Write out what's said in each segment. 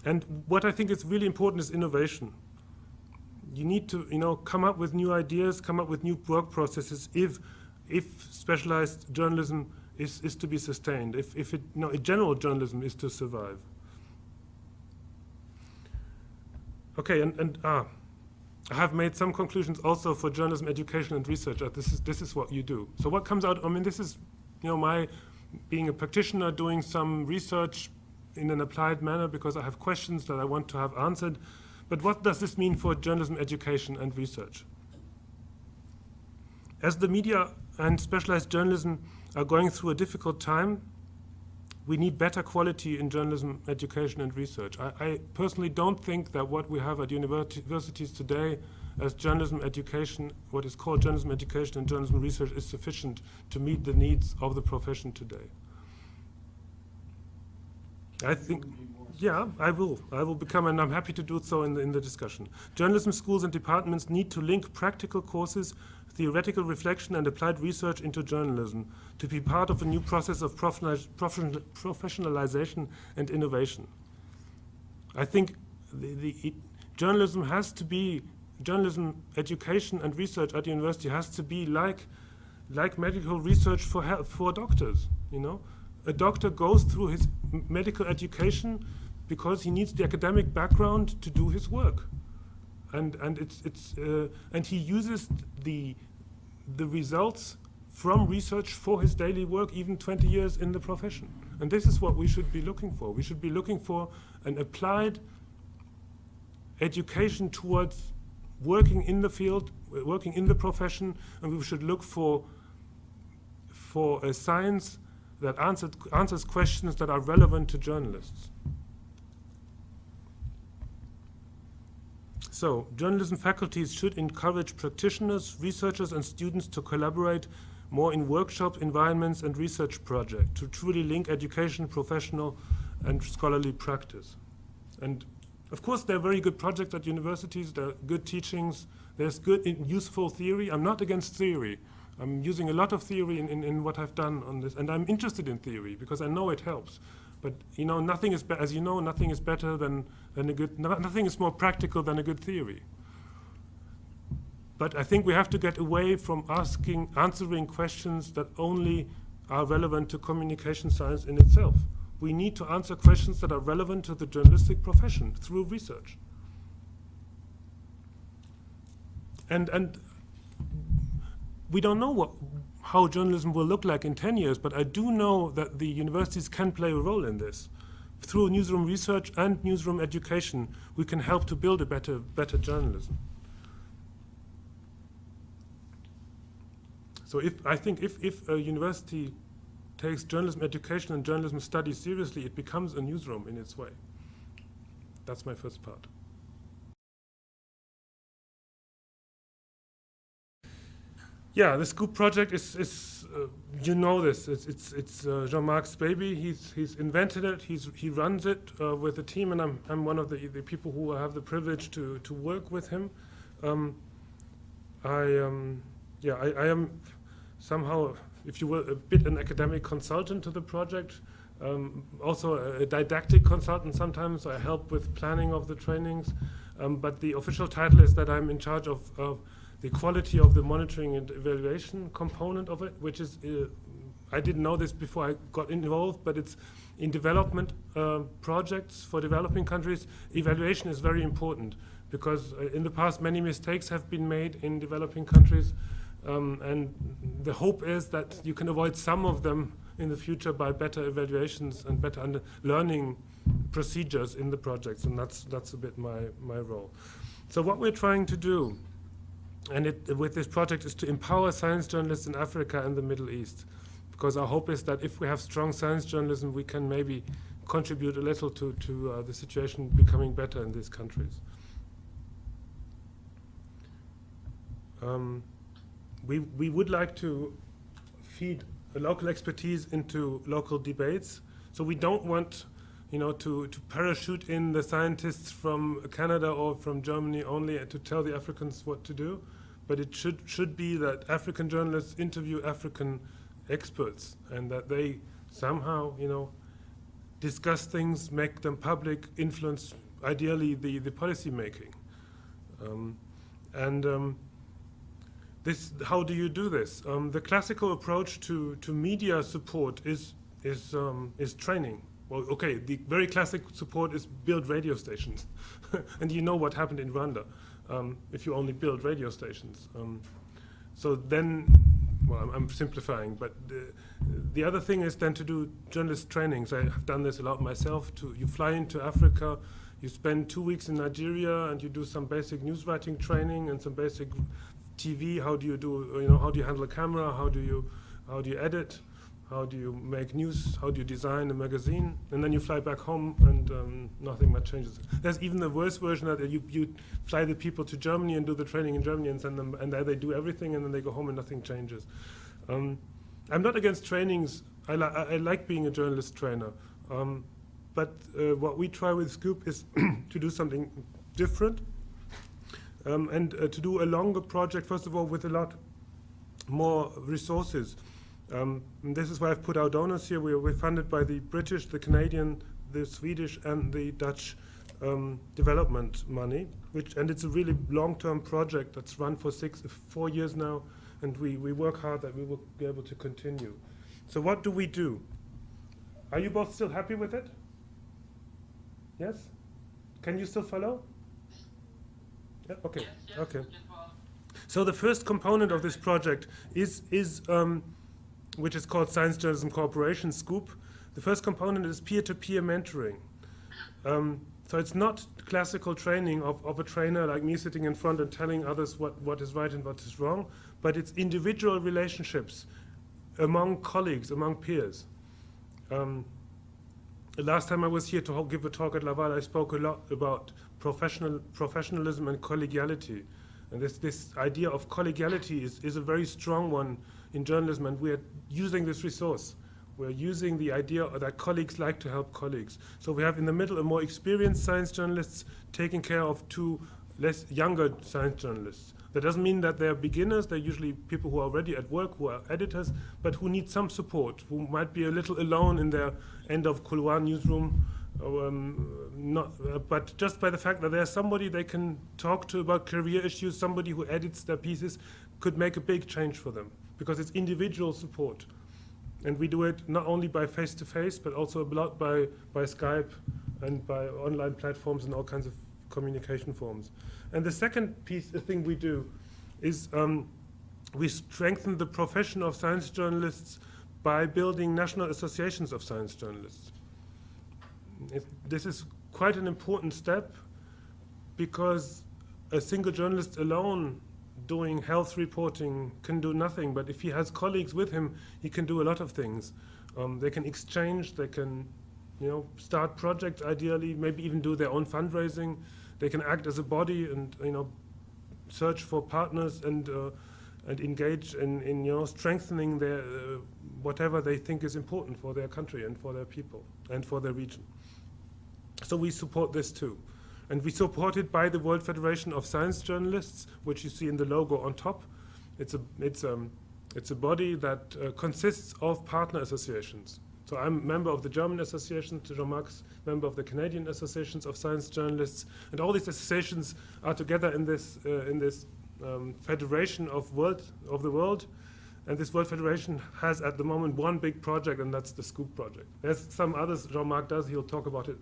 And what I think is really important is innovation. You need to, come up with new ideas, come up with new work processes if specialized journalism is to be sustained, if general journalism is to survive. Okay, and I have made some conclusions also for journalism education and research. This is what you do. So what comes out, this is, my being a practitioner doing some research in an applied manner because I have questions that I want to have answered. But what does this mean for journalism education and research? As the media and specialized journalism are going through a difficult time, we need better quality in journalism education and research. I personally don't think that what we have at universities today as journalism education, what is called journalism education and journalism research, is sufficient to meet the needs of the profession today. I think, yeah, I will become, and I'm happy to do so in the discussion. Journalism schools and departments need to link practical courses, theoretical reflection and applied research into journalism to be part of a new process of professionalization and innovation. I think journalism education and research at the university has to be like medical research for doctors, A doctor goes through his medical education because he needs the academic background to do his work, and he uses the results from research for his daily work, even 20 years in the profession. And this is what we should be looking for. We should be looking for an applied education towards working in the field, working in the profession, and we should look for a science that answers questions that are relevant to journalists. So, journalism faculties should encourage practitioners, researchers, and students to collaborate more in workshop environments and research projects to truly link education, professional, and scholarly practice. And of course, there are very good projects at universities, there are good teachings, there's good useful theory. I'm not against theory. I'm using a lot of theory in what I've done on this, and I'm interested in theory because I know it helps. But nothing is nothing is better than a good. Nothing is more practical than a good theory. But I think we have to get away from answering questions that only are relevant to communication science in itself. We need to answer questions that are relevant to the journalistic profession through research. And we don't know how journalism will look like in 10 years, but I do know that the universities can play a role in this. Through newsroom research and newsroom education, we can help to build a better journalism. So I think if a university takes journalism education and journalism studies seriously, it becomes a newsroom in its way. That's my first part. Yeah, this group project is you know this. It's Jean-Marc's baby. He's invented it. He runs it with a team, and I'm one of the people who have the privilege to work with him. I am somehow, if you will, a bit an academic consultant to the project. Also a didactic consultant sometimes. I help with planning of the trainings, but the official title is that I'm in charge of the quality of the monitoring and evaluation component of it, which is, I didn't know this before I got involved, but it's in development projects for developing countries. Evaluation is very important because in the past many mistakes have been made in developing countries, and the hope is that you can avoid some of them in the future by better evaluations and better learning procedures in the projects, and that's a bit my role. So what we're trying to do with this project is to empower science journalists in Africa and the Middle East, because our hope is that if we have strong science journalism, we can maybe contribute a little to the situation becoming better in these countries. We would like to feed a local expertise into local debates, so we don't want to parachute in the scientists from Canada or from Germany only to tell the Africans what to do, but it should be that African journalists interview African experts and that they somehow, discuss things, make them public, influence ideally the policy making. How do you do this? The classical approach to media support is training. Well, okay, the very classic support is build radio stations. And you know what happened in Rwanda if you only build radio stations. So then, well, I'm simplifying, but the other thing is then to do journalist trainings. I have done this a lot myself. You fly into Africa, you spend 2 weeks in Nigeria, and you do some basic news writing training and some basic TV. How do you do? How do you handle a camera? How do you edit? How do you make news? How do you design a magazine? And then you fly back home, and nothing much changes. There's even the worst version that you fly the people to Germany and do the training in Germany and send them, and there they do everything, and then they go home and nothing changes. I'm not against trainings. I like being a journalist trainer. But what we try with Scoop is to do something different and to do a longer project, first of all, with a lot more resources. And this is why I've put our donors here. We're funded by the British, the Canadian, the Swedish, and the Dutch development money, and it's a really long-term project that's run for 4 years now, and we work hard that we will be able to continue. So what do we do? Are you both still happy with it? Yes? Can you still follow? Yeah, okay. Yes, Okay. So the first component of this project is which is called Science Journalism Cooperation, SCOOP. The first component is peer-to-peer mentoring. So it's not classical training of a trainer like me sitting in front and telling others what is right and what is wrong, but it's individual relationships among colleagues, among peers. The last time I was here to give a talk at Laval, I spoke a lot about professionalism and collegiality. And this idea of collegiality is a very strong one in journalism, and we're using this resource. We're using the idea that colleagues like to help colleagues. So we have in the middle a more experienced science journalists taking care of two younger science journalists. That doesn't mean that they're beginners. They're usually people who are already at work, who are editors, but who need some support, who might be a little alone in their end of couloir newsroom. But just by the fact that there's somebody they can talk to about career issues, somebody who edits their pieces, could make a big change for them, because it's individual support. And we do it not only by face-to-face, but also a lot by Skype and by online platforms and all kinds of communication forms. And the second thing we do is we strengthen the profession of science journalists by building national associations of science journalists. This is quite an important step, because a single journalist alone doing health reporting can do nothing, but if he has colleagues with him, he can do a lot of things. They can exchange, they can start projects ideally, maybe even do their own fundraising. They can act as a body and search for partners and engage in strengthening their whatever they think is important for their country and for their people and for their region. So we support this too. And we support it by the World Federation of Science Journalists, which you see in the logo on top. It's a body that consists of partner associations. So I'm a member of the German Association, Jean-Marc's member of the Canadian Associations of Science Journalists, and all these associations are together in this federation of the world. And this World Federation has at the moment one big project, and that's the SCOOP project. There's some others Jean-Marc does, he'll talk about it.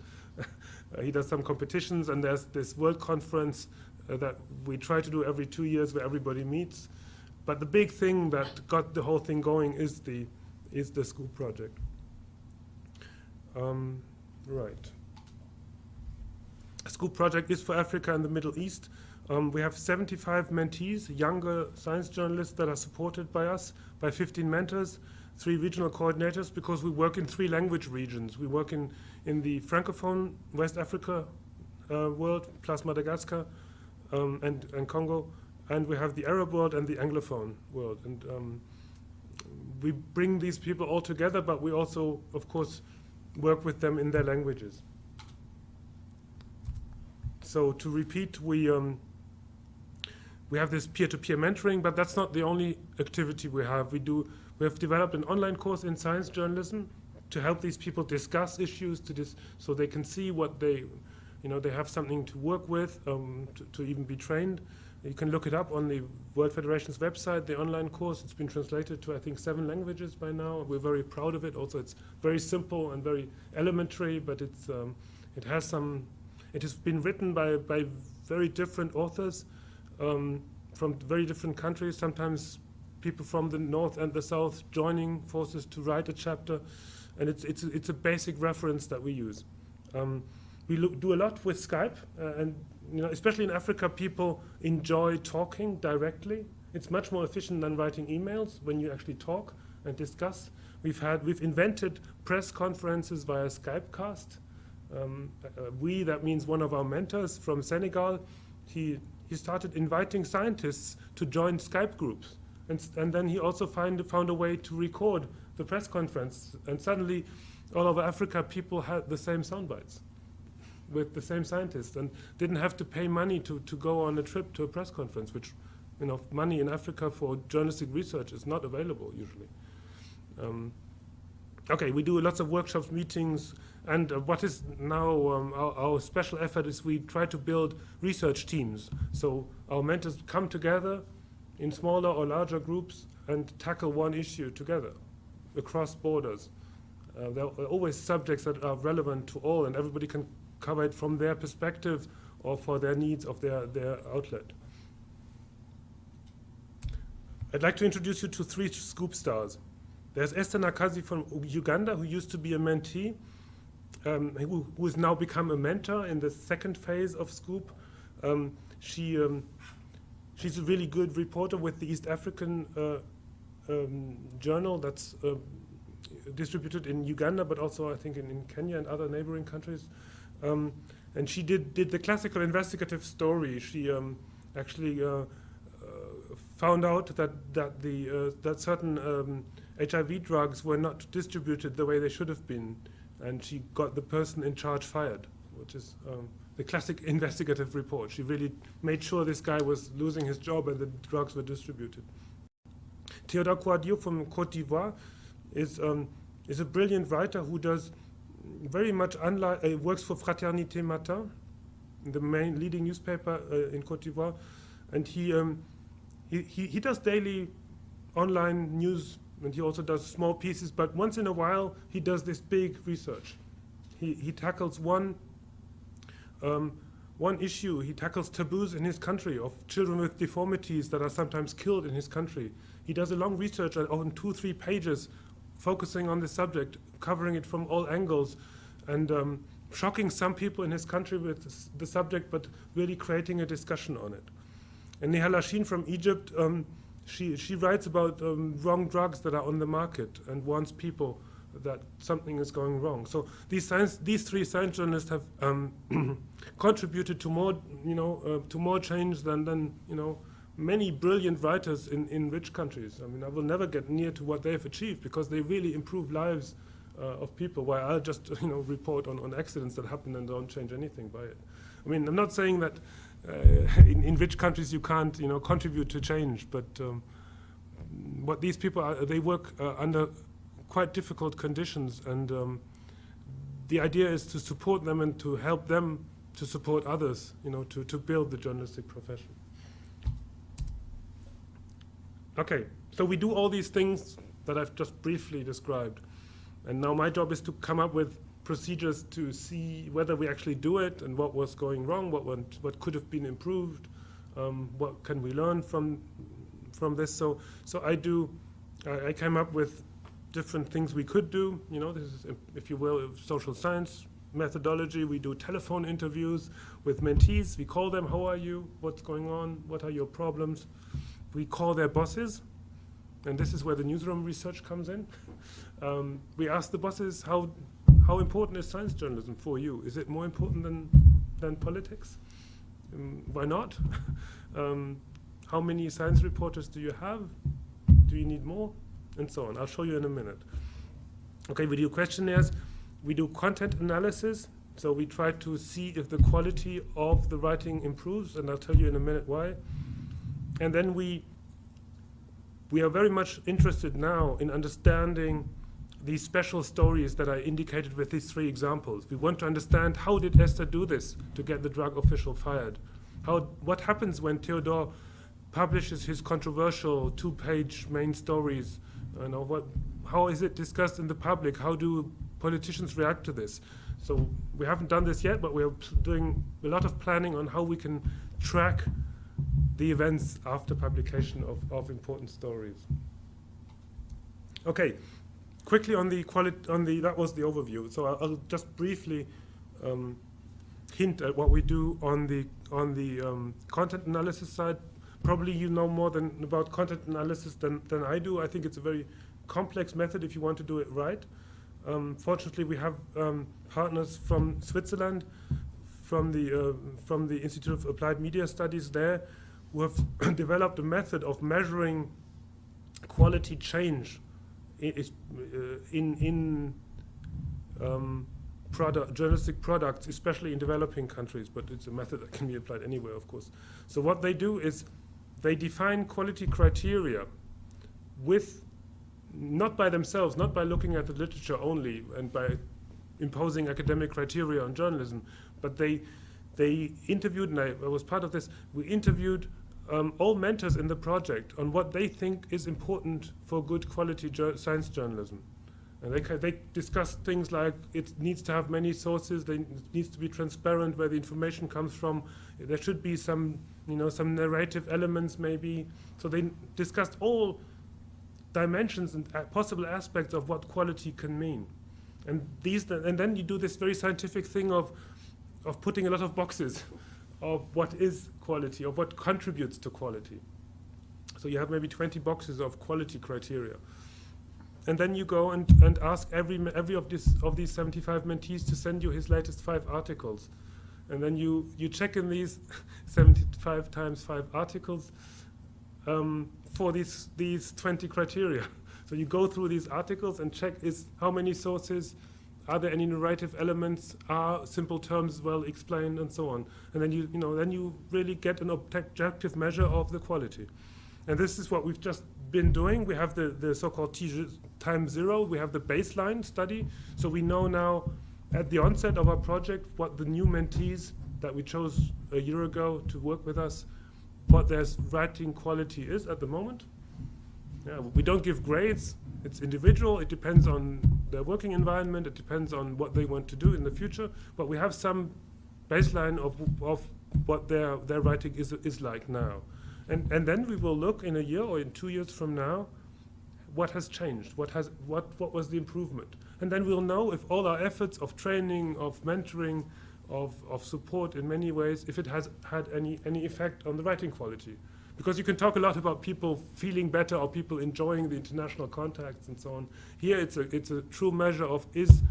He does some competitions, and there's this world conference that we try to do every 2 years where everybody meets. But the big thing that got the whole thing going is the SCOOP project. Right. SCOOP project is for Africa and the Middle East. We have 75 mentees, younger science journalists that are supported by us, by 15 mentors, 3 regional coordinators, because we work in 3 language regions. We work in the Francophone West Africa world, plus Madagascar and Congo, and we have the Arab world and the Anglophone world. And we bring these people all together, but we also, of course, work with them in their languages. So to repeat, we have this peer-to-peer mentoring, but that's not the only activity we have. We have developed an online course in science journalism to help these people discuss issues, so they can see what they have something to work with, to even be trained. You can look it up on the World Federation's website, the online course. It's been translated to, I think, 7 languages by now. We're very proud of it. Also, it's very simple and very elementary, but it has been written by very different authors from very different countries, sometimes people from the north and the south joining forces to write a chapter, and it's a basic reference that we use. We do a lot with Skype, and especially in Africa, people enjoy talking directly. It's much more efficient than writing emails when you actually talk and discuss. We've invented press conferences via Skypecast. That means one of our mentors from Senegal, he started inviting scientists to join Skype groups. And then he also found a way to record the press conference. And suddenly, all over Africa, people had the same sound bites with the same scientists and didn't have to pay money to go on a trip to a press conference, which, money in Africa for journalistic research is not available usually. Okay, we do lots of workshops, meetings, and what is now our special effort is we try to build research teams. So our mentors come together in smaller or larger groups and tackle one issue together across borders. There are always subjects that are relevant to all, and everybody can cover it from their perspective or for their needs of their outlet. I'd like to introduce you to 3 Scoop stars. There's Esther Nakazi from Uganda, who used to be a mentee, who has now become a mentor in the second phase of Scoop. She's a really good reporter with the East African journal that's distributed in Uganda, but also I think in Kenya and other neighboring countries. And she did the classical investigative story. She actually found out that certain HIV drugs were not distributed the way they should have been, and she got the person in charge fired, which is the classic investigative report. She really made sure this guy was losing his job and the drugs were distributed. Théodore Kouadio from Côte d'Ivoire is a brilliant writer who does very much works for Fraternité Matin, the main leading newspaper in Côte d'Ivoire, and he does daily online news, and he also does small pieces, but once in a while he does this big research. He tackles one issue. He tackles taboos in his country of children with deformities that are sometimes killed in his country. He does a long research on 2-3 pages focusing on the subject, covering it from all angles, and shocking some people in his country with the subject, but really creating a discussion on it. And Nihal Lashin from Egypt, she writes about wrong drugs that are on the market and warns people that something is going wrong. So these 3 science journalists have contributed to more change than many brilliant writers in rich countries. I mean, I will never get near to what they've achieved because they really improve lives of people, while I'll just report on accidents that happen and don't change anything by it. I mean, I'm not saying that in rich countries you can't contribute to change, but what these people are, they work under quite difficult conditions, and the idea is to support them and to help them to support others, to build the journalistic profession. Okay, so we do all these things that I've just briefly described, and now my job is to come up with procedures to see whether we actually do it and what was going wrong, what could have been improved, what can we learn from this. So I came up with different things we could do. This is, if you will, social science methodology. We do telephone interviews with mentees. We call them, how are you, what's going on, what are your problems. We call their bosses, and this is where the newsroom research comes in. We ask the bosses, how important is science journalism for you? Is it more important than politics? Why not? How many science reporters do you have? Do you need more? And so on. I'll show you in a minute. Okay, we do questionnaires. We do content analysis. So we try to see if the quality of the writing improves, and I'll tell you in a minute why. And then we are very much interested now in understanding these special stories that I indicated with these 3 examples. We want to understand, how did Esther do this to get the drug official fired? What happens when Theodore publishes his controversial 2-page main stories? How is it discussed in the public? How do politicians react to this? So we haven't done this yet, but we're doing a lot of planning on how we can track the events after publication of important stories. Okay, quickly on the that was the overview. So I'll just briefly hint at what we do on the content analysis side. Probably you know more about content analysis than I do. I think it's a very complex method if you want to do it right. Fortunately, we have partners from Switzerland, from the Institute of Applied Media Studies there, who have developed a method of measuring quality change in journalistic products, especially in developing countries, but it's a method that can be applied anywhere, of course. So what they do is they define quality criteria not by themselves, not by looking at the literature only and by imposing academic criteria on journalism, but they interviewed, and I was part of this, we interviewed all mentors in the project on what they think is important for good quality science journalism. And they discussed things like it needs to have many sources, it needs to be transparent where the information comes from, there should be some narrative elements maybe. So they discussed all dimensions and possible aspects of what quality can mean. And then you do this very scientific thing of putting a lot of boxes of what is quality, of what contributes to quality. So you have maybe 20 boxes of quality criteria. And then you go and ask every of these 75 mentees to send you his latest 5 articles. And then you check in these 75 times 5 articles for these 20 criteria. So you go through these articles and check how many sources, are there any narrative elements, are simple terms well explained, and so on. And then you really get an objective measure of the quality. And this is what we've just been doing. We have the so-called time zero. We have the baseline study. So we know now at the onset of our project what the new mentees that we chose a year ago to work with us, what their writing quality is at the moment. Yeah, we don't give grades. It's individual. It depends on their working environment. It depends on what they want to do in the future. But we have some baseline of what their writing is like now. And then we will look in a year or in 2 years from now what has changed, what was the improvement. And then we'll know if all our efforts of training, of mentoring, of support in many ways, if it has had any effect on the writing quality. Because you can talk a lot about people feeling better or people enjoying the international contacts and so on. Here it's a true measure of, is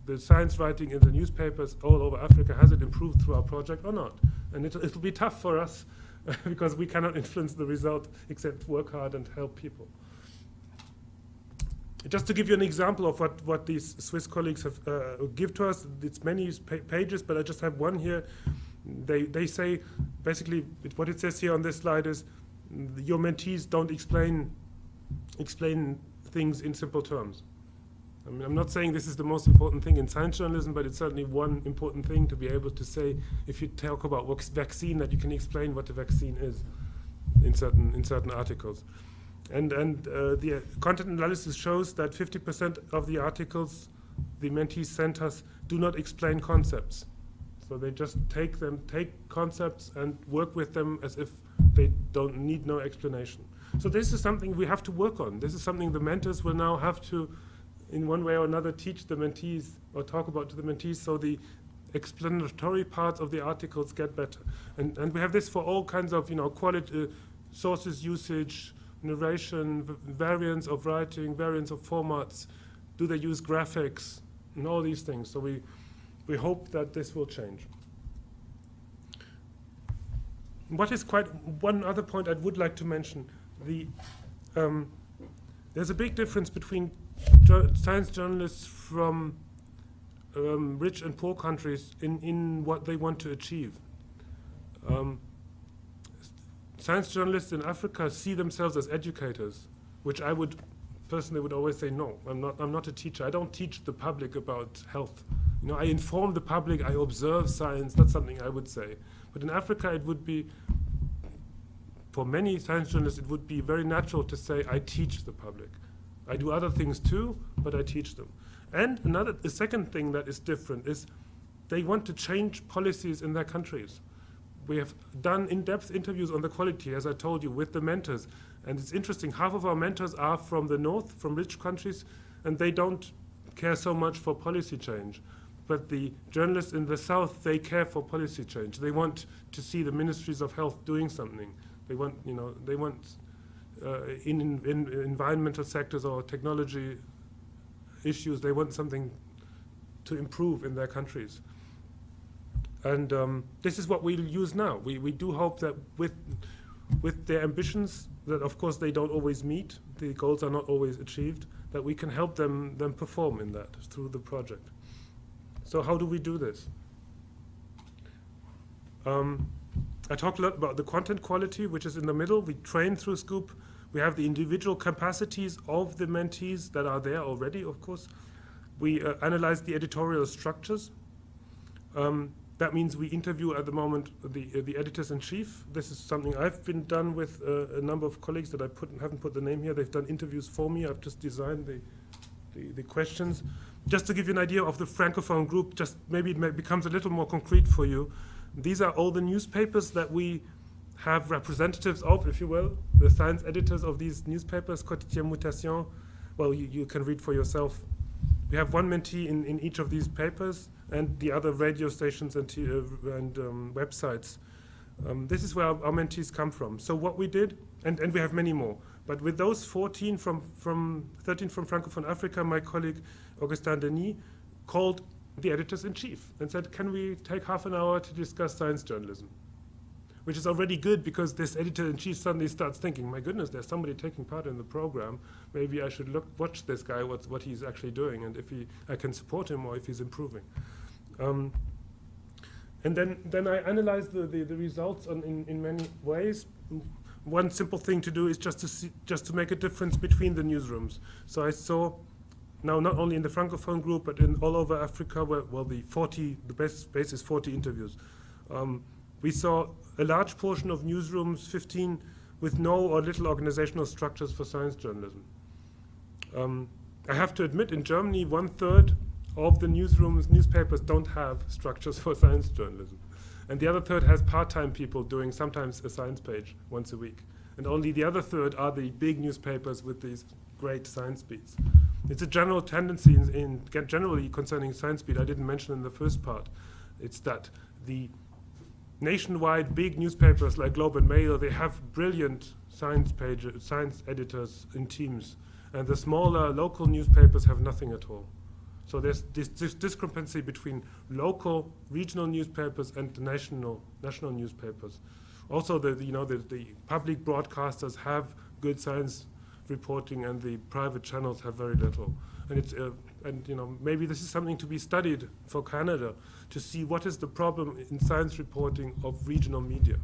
the science writing in the newspapers all over Africa, has it improved through our project or not? And it'll be tough for us because we cannot influence the result except work hard and help people. Just to give you an example of what these Swiss colleagues have give to us, it's many pages, but I just have one here. They say, basically, what it says here on this slide is, your mentees don't explain things in simple terms. I mean, I'm not saying this is the most important thing in science journalism, but it's certainly one important thing to be able to say, if you talk about vaccine, that you can explain what the vaccine is in certain articles. And the content analysis shows that 50% of the articles the mentees sent us do not explain concepts. So they just take concepts and work with them as if they don't need no explanation. So this is something we have to work on. This is something the mentors will now have to, in one way or another, teach the mentees or talk about to the mentees, so the explanatory parts of the articles get better. And we have this for all kinds of quality, sources usage, narration, variants of writing, variants of formats. Do they use graphics and all these things? So we hope that this will change. What is one other point I would like to mention, there's a big difference between science journalists from rich and poor countries in what they want to achieve. Science journalists in Africa see themselves as educators, which I would personally would always say, no, I'm not a teacher. I don't teach the public about health. I inform the public, I observe science. That's something I would say. But in Africa, it would be, for many science journalists, it would be very natural to say, I teach the public. I do other things too, but I teach them. And the second thing that is different is they want to change policies in their countries. We have done in-depth interviews on the quality, as I told you, with the mentors. And it's interesting, half of our mentors are from the north, from rich countries, and they don't care so much for policy change. But the journalists in the south, they care for policy change. They want to see the ministries of health doing something. They want, in environmental sectors or technology issues, they want something to improve in their countries. And this is what we'll use now. We do hope that with their ambitions, that of course they don't always meet, the goals are not always achieved, that we can help them perform in that through the project. So how do we do this? I talked a lot about the content quality, which is in the middle. We train through Scoop. We have the individual capacities of the mentees that are there already, of course. We analyze the editorial structures. That means we interview at the moment the editors-in-chief. This is something I've been done with a number of colleagues that I haven't put the name here. They've done interviews for me. I've just designed the questions. Just to give you an idea of the Francophone group, just maybe it becomes a little more concrete for you. These are all the newspapers that we have representatives of, if you will, the science editors of these newspapers, Quotidien Mutation. Well, you can read for yourself. We have one mentee in each of these papers, and the other radio stations and websites. This is where our mentees come from. So what we did, and we have many more, but with those 13 from Francophone Africa, my colleague Augustin Denis called the editors-in-chief and said, can we take half an hour to discuss science journalism? Which is already good, because this editor-in-chief suddenly starts thinking, my goodness, there's somebody taking part in the program. Maybe I should watch this guy, what he's actually doing, and if I can support him or if he's improving. And then I analyze the results in many ways. One simple thing to do is just to make a difference between the newsrooms. So I saw now not only in the Francophone group, but in all over Africa, the best base is 40 interviews. We saw a large portion of newsrooms, 15, with no or little organizational structures for science journalism. I have to admit, in Germany, 1/3 of the newspapers don't have structures for science journalism. And the other third has part-time people doing sometimes a science page once a week. And only the other third are the big newspapers with these great science beats. It's a general tendency generally concerning science beat, I didn't mention in the first part. It's that the nationwide big newspapers like Globe and Mail, they have brilliant science editors in teams. And the smaller local newspapers have nothing at all. So there's this discrepancy between local, regional newspapers and the national newspapers. Also, the public broadcasters have good science reporting, and the private channels have very little. And maybe this is something to be studied for Canada, to see what is the problem in science reporting of regional media.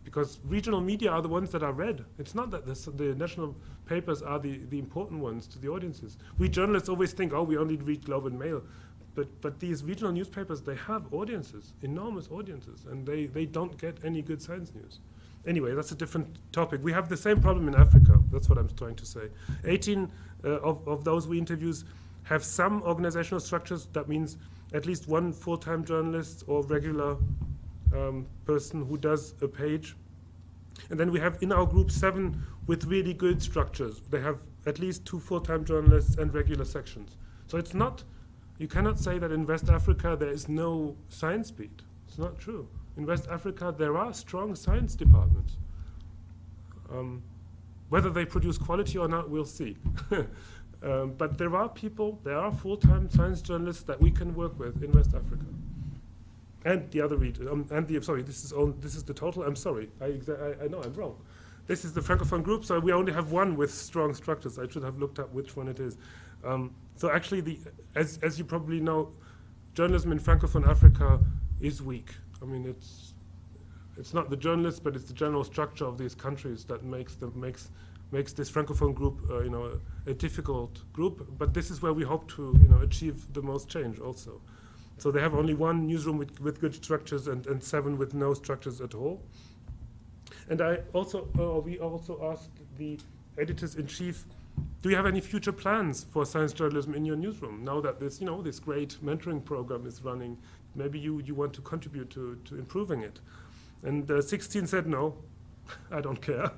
Because regional media are the ones that are read. It's not that the national papers are the important ones to the audiences. We journalists always think, oh, we only read Globe and Mail. But these regional newspapers, they have audiences, enormous audiences, and they don't get any good science news. Anyway, that's a different topic. We have the same problem in Africa. That's what I'm trying to say. 18 of those we interviews have some organizational structures. That means at least one full-time journalist or regular person who does a page. And then we have in our group 7 with really good structures. They have at least 2 full-time journalists and regular sections. So it's not, you cannot say that in West Africa there is no science beat. It's not true. In West Africa there are strong science departments. Whether they produce quality or not, we'll see. But there are full-time science journalists that we can work with in West Africa. And the other region, this is the total. I'm sorry, I know I'm wrong. This is the Francophone group, so we only have one with strong structures. I should have looked up which one it is. So actually, as you probably know, journalism in Francophone Africa is weak. I mean, it's not the journalists, but it's the general structure of these countries that makes makes this Francophone group, a difficult group. But this is where we hope to, achieve the most change also. So they have only one newsroom with good structures and 7 with no structures at all. And we also asked the editors-in-chief, do you have any future plans for science journalism in your newsroom? Now that this, this great mentoring program is running, maybe you want to contribute to improving it. And 16 said, no, I don't care,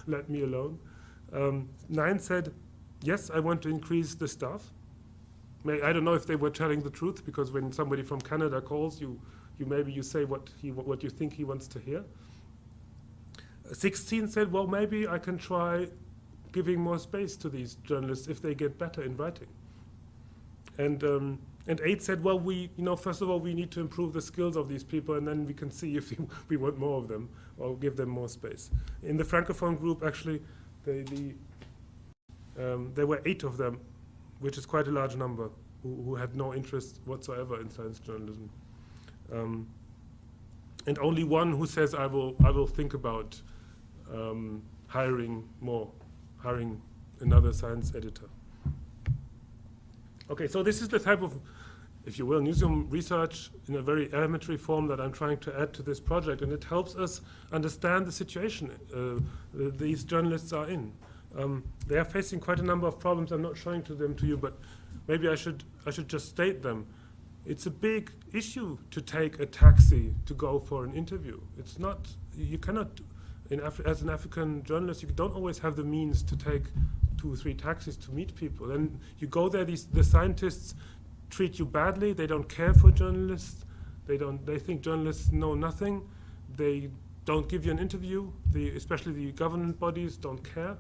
let me alone. 9 said, yes, I want to increase the staff. I don't know if they were telling the truth, because when somebody from Canada calls you, maybe you say what you think he wants to hear. 16 said, well, maybe I can try giving more space to these journalists if they get better in writing. And 8 said, well, first of all, we need to improve the skills of these people, and then we can see if we want more of them or give them more space. In the Francophone group, actually, there were 8 of them, which is quite a large number, who had no interest whatsoever in science journalism. And only 1 who says, I will think about hiring another science editor. Okay, so this is the type of, if you will, newsroom research in a very elementary form that I'm trying to add to this project, and it helps us understand the situation these journalists are in. They are facing quite a number of problems. I'm not showing them to you, but maybe I should just state them. It's a big issue to take a taxi to go for an interview. It's not, you cannot, as an African journalist, you don't always have the means to take 2 or 3 taxis to meet people. And you go there, the scientists treat you badly. They don't care for journalists. They think journalists know nothing. They don't give you an interview. Especially the government bodies don't care.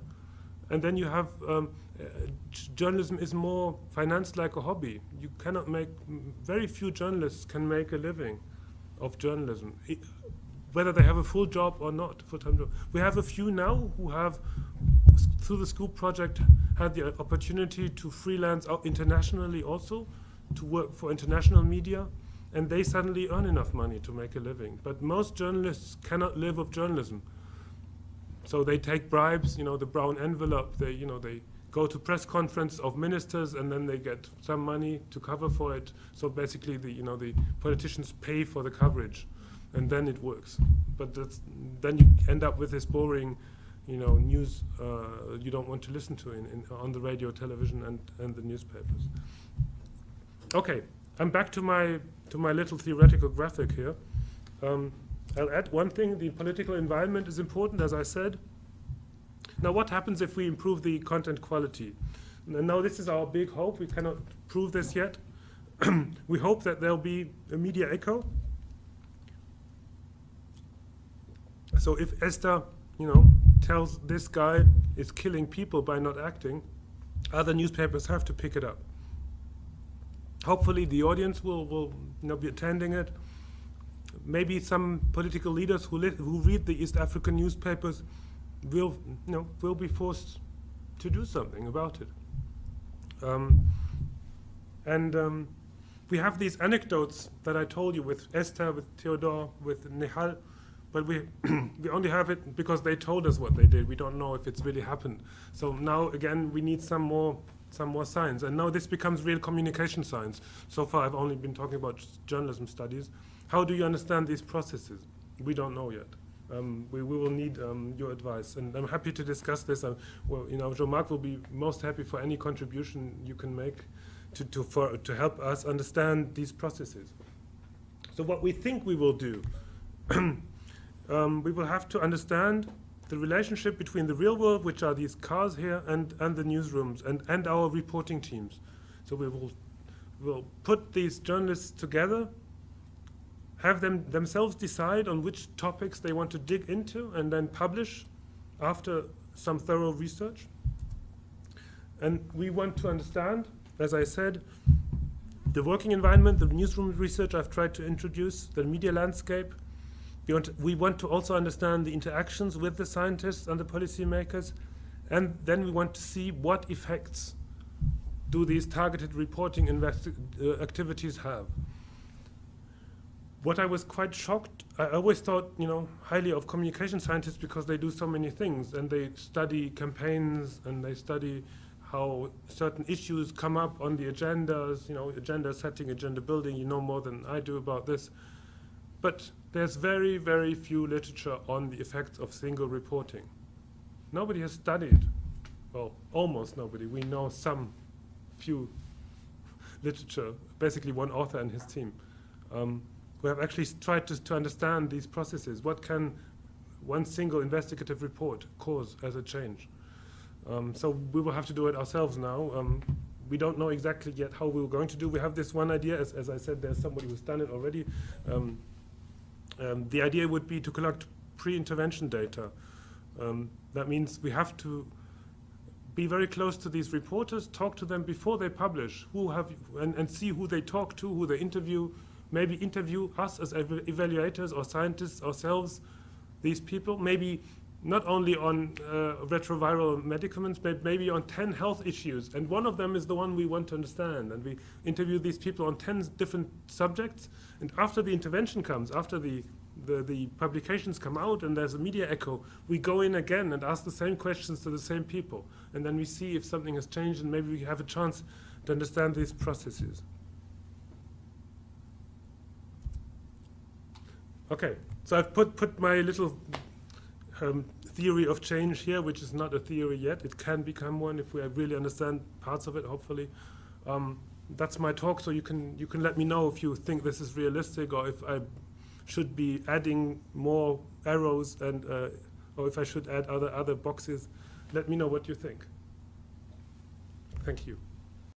And then you have, journalism is more financed like a hobby. You cannot very few journalists can make a living of journalism, whether they have a full job or not, full-time job. We have a few now who have, through the Scoop project, had the opportunity to freelance out internationally also, to work for international media, and they suddenly earn enough money to make a living. But most journalists cannot live of journalism. So they take bribes, the brown envelope. They go to press conferences of ministers, and then they get some money to cover for it. So basically, the politicians pay for the coverage, and then it works. But then you end up with this boring, news you don't want to listen to on the radio, television, and the newspapers. Okay, I'm back to my little theoretical graphic here. I'll add one thing. The political environment is important, as I said. Now, what happens if we improve the content quality? And now this is our big hope. We cannot prove this yet. We hope that there'll be a media echo. So if Esther, tells this guy is killing people by not acting, other newspapers have to pick it up. Hopefully the audience will be attending it. Maybe some political leaders who read the East African newspapers will be forced to do something about it. We have these anecdotes that I told you with Esther, with Theodore, with Nehal, but we only have it because they told us what they did. We don't know if it's really happened. So now again we need some more science, and now this becomes real communication science. So far I've only been talking about journalism studies. How do you understand these processes? We don't know yet. We will need your advice, and I'm happy to discuss this. Jean-Marc will be most happy for any contribution you can make to help us understand these processes. So what we think we will do, we will have to understand the relationship between the real world, which are these cars here, and the newsrooms and our reporting teams. So we'll put these journalists together, have them themselves decide on which topics they want to dig into, and then publish after some thorough research. And we want to understand, as I said, the working environment, the newsroom research I've tried to introduce, the media landscape. We want to also understand the interactions with the scientists and the policymakers, and then we want to see what effects do these targeted reporting activities have. what I was quite shocked, I always thought, highly of communication scientists because they do so many things, and they study campaigns, and they study how certain issues come up on the agendas, agenda setting, agenda building. You know more than I do about this. But there's very, very few literature on the effects of single reporting. Nobody has studied, well, almost nobody. We know some few literature, basically one author and his team. We have actually tried to understand these processes. What can one single investigative report cause as a change? So we will have to do it ourselves now. We don't know exactly yet how we're going to do. We have this one idea, as I said, there's somebody who's done it already. The idea would be to collect pre-intervention data. That means we have to be very close to these reporters, talk to them before they publish, and see who they talk to, who they interview, maybe interview us as evaluators or scientists ourselves, these people, maybe not only on retroviral medicaments, but maybe on 10 health issues. And one of them is the one we want to understand. And we interview these people on 10 different subjects. And after the intervention comes, after the publications come out and there's a media echo, we go in again and ask the same questions to the same people. And then we see if something has changed, and maybe we have a chance to understand these processes. Okay, so I've put my little theory of change here, which is not a theory yet. It can become one if we really understand parts of it, hopefully. That's my talk, so you can let me know if you think this is realistic, or if I should be adding more arrows, and or if I should add other boxes. Let me know what you think. Thank you.